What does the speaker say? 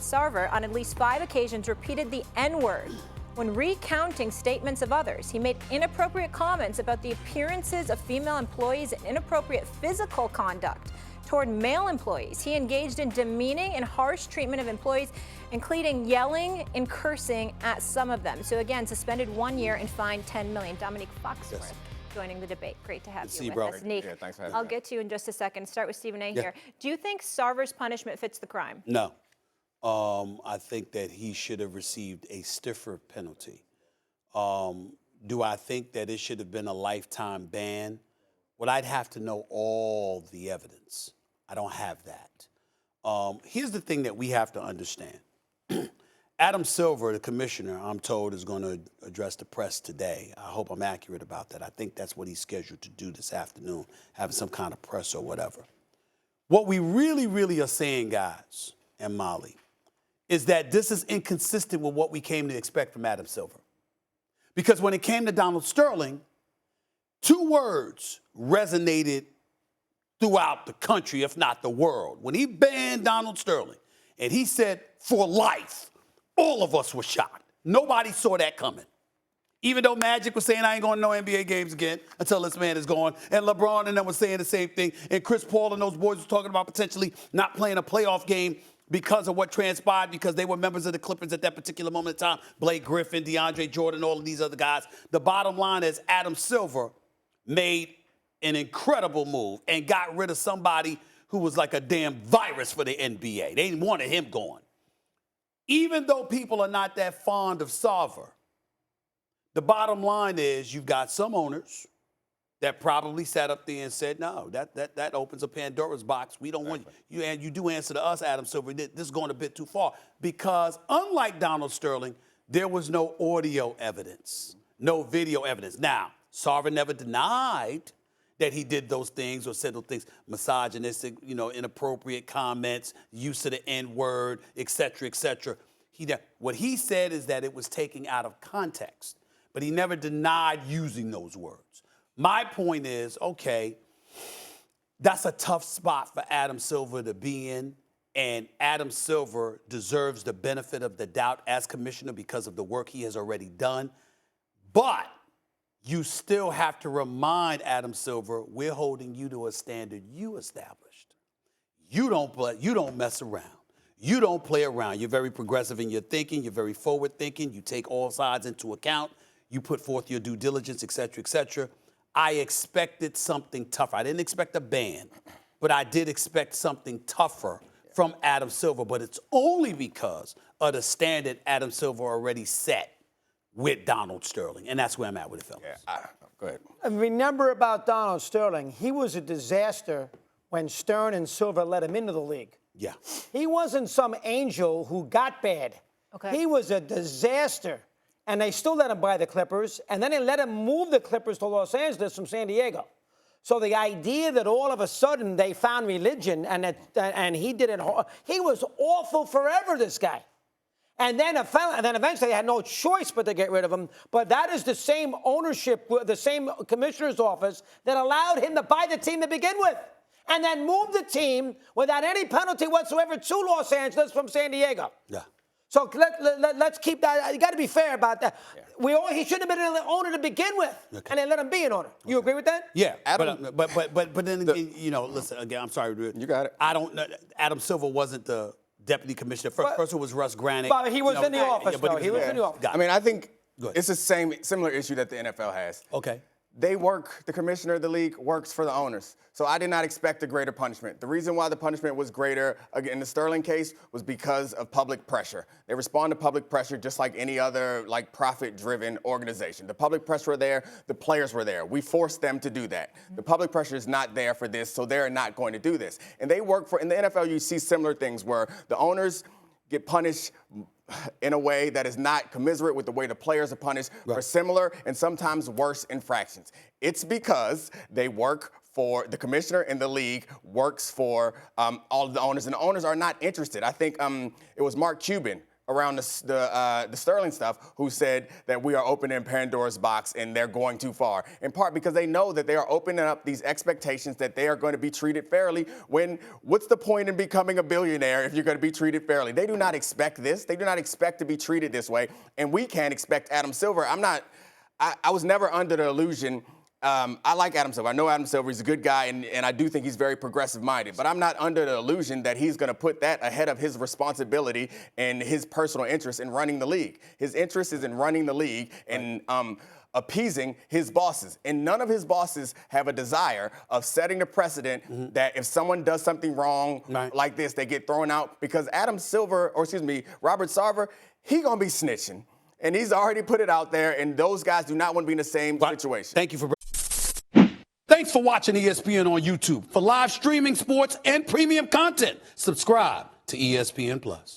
Sarver on at least 5 occasions repeated the N-word when recounting statements of others. He made inappropriate comments about the appearances of female employees and inappropriate physical conduct toward male employees. He engaged in demeaning and harsh treatment of employees, including yelling and cursing at some of them. So again, suspended 1 year and fined $10 million. Domonique Foxworth joining the debate. Great to have you with us. Nick, yeah, thanks for having me. I'll get to you in just a second. Start with Stephen A. here. Do you think Sarver's punishment fits the crime? No. I think that he should have received a stiffer penalty. Do I think that it should have been a lifetime ban? Well, I'd have to know all the evidence. I don't have that. Here's the thing that we have to understand. Adam Silver, the commissioner, I'm told, is going to address the press today. I hope I'm accurate about that. I think that's what he's scheduled to do this afternoon, having some kind of press or whatever. What we really are saying, guys, and Molly, is that this is inconsistent with what we came to expect from Adam Silver. Because when it came to Donald Sterling, 2 words resonated throughout the country, if not the world. When he banned Donald Sterling and he said, for life, all of us were shocked. Nobody saw that coming. Even though Magic was saying, I ain't going to no NBA games again until this man is gone. And LeBron and them was saying the same thing. And Chris Paul and those boys were talking about potentially not playing a playoff game because of what transpired, because they were members of the Clippers at that particular moment in time. Blake Griffin, DeAndre Jordan, all of these other guys. The bottom line is Adam Silver made an incredible move and got rid of somebody who was like a damn virus for the NBA. They wanted him gone. Even though people are not that fond of Sarver, the bottom line is you've got some owners that probably sat up there and said, no, that opens a Pandora's box. We don't want you. And you do answer to us, Adam Silver, this is going a bit too far. Because unlike Donald Sterling, there was no audio evidence, no video evidence. Now, Sarver never denied that he did those things or said those things, misogynistic, inappropriate comments, use of the N-word, et cetera, et cetera. What he said is that it was taken out of context, but he never denied using those words. My point is, okay, that's a tough spot for Adam Silver to be in, and Adam Silver deserves the benefit of the doubt as commissioner because of the work he has already done. But you still have to remind Adam Silver, we're holding you to a standard you established. You don't mess around. You don't play around. You're very progressive in your thinking. You're very forward thinking. You take all sides into account. You put forth your due diligence, et cetera, et cetera. I expected something tougher. I didn't expect a ban, but I did expect something tougher from Adam Silver. But it's only because of the standard Adam Silver already set with Donald Sterling. And that's where I'm at with it, fellas. Yeah, go ahead. Remember about Donald Sterling, he was a disaster when Stern and Silver let him into the league. Yeah. He wasn't some angel who got bad. Okay. He was a disaster. And they still let him buy the Clippers, and then they let him move the Clippers to Los Angeles from San Diego. So the idea that all of a sudden they found religion and he did it, he was awful forever, this guy. And then eventually they had no choice but to get rid of him. But that is the same ownership, the same commissioner's office that allowed him to buy the team to begin with. And then move the team without any penalty whatsoever to Los Angeles from San Diego. Yeah. So let's keep that. You got to be fair about that. Yeah. He shouldn't have been an owner to begin with, and they let him be an owner. You agree with that? Yeah, but then listen again. I'm sorry, you got it. I don't know. Adam Silver wasn't the deputy commissioner. First it was Russ Granick. But he was in the office. He was in the office. I mean, I think it's the similar issue that the NFL has. Okay. The commissioner of the league works for the owners. So I did not expect a greater punishment. The reason why the punishment was greater in the Sterling case was because of public pressure. They respond to public pressure just like any other profit-driven organization. The public pressure were there, the players were there. We forced them to do that. The public pressure is not there for this, so they're not going to do this. And they work in the NFL, you see similar things where the owners get punished in a way that is not commensurate with the way the players are punished for similar and sometimes worse infractions. It's because they work for the commissioner in the league, works for all of the owners, and the owners are not interested. I think it was Mark Cuban around the Sterling stuff who said that we are opening Pandora's box and they're going too far, in part because they know that they are opening up these expectations that they are going to be treated fairly. What's the point in becoming a billionaire if you're going to be treated fairly? They do not expect this. They do not expect to be treated this way, and we can't expect Adam Silver. I was never under the illusion. I like Adam Silver. I know Adam Silver. He's a good guy, and I do think he's very progressive-minded. But I'm not under the illusion that he's going to put that ahead of his responsibility and his personal interest in running the league. His interest is in running the league and appeasing his bosses. And none of his bosses have a desire of setting the precedent that if someone does something wrong like this, they get thrown out. Because Robert Sarver, he going to be snitching. And he's already put it out there, and those guys do not want to be in the same situation. Thanks for watching ESPN on YouTube. For live streaming, sports, and premium content, subscribe to ESPN+.